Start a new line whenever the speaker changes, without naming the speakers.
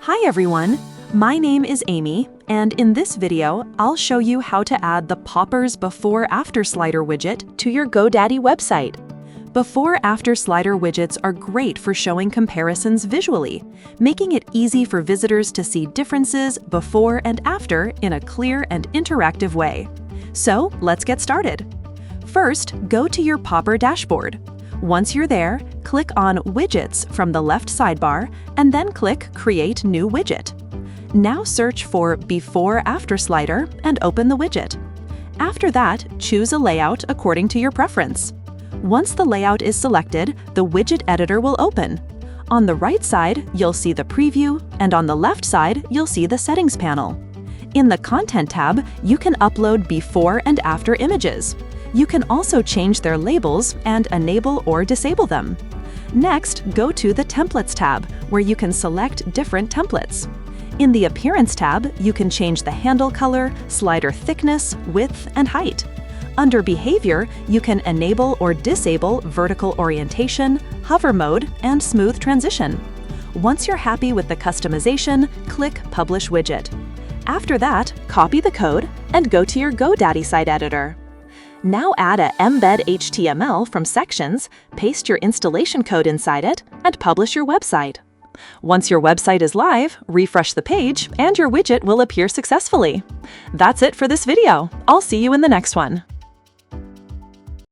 Hi everyone, my name is Amy, and in this video, I'll show you how to add the Poppers Before-After Slider widget to your GoDaddy website. Before-After Slider widgets are great for showing comparisons visually, making it easy for visitors to see differences before and after in a clear and interactive way. So let's get started. First, go to your Popper dashboard. Once you're there, click on Widgets from the left sidebar and then click Create New Widget. Now search for Before-After Slider and open the widget. After that, choose a layout according to your preference. Once the layout is selected, the widget editor will open. On the right side, you'll see the preview, and on the left side, you'll see the settings panel. In the Content tab, you can upload before and after images. You can also change their labels and enable or disable them. Next, go to the Templates tab, where you can select different templates. In the Appearance tab, you can change the handle color, slider thickness, width, and height. Under Behavior, you can enable or disable vertical orientation, hover mode, and smooth transition. Once you're happy with the customization, click Publish Widget. After that, copy the code and go to your GoDaddy site editor. Now add a embed HTML from sections, paste your installation code inside it, and publish your website. Once your website is live, refresh the page and your widget will appear successfully. That's it for this video. I'll see you in the next one.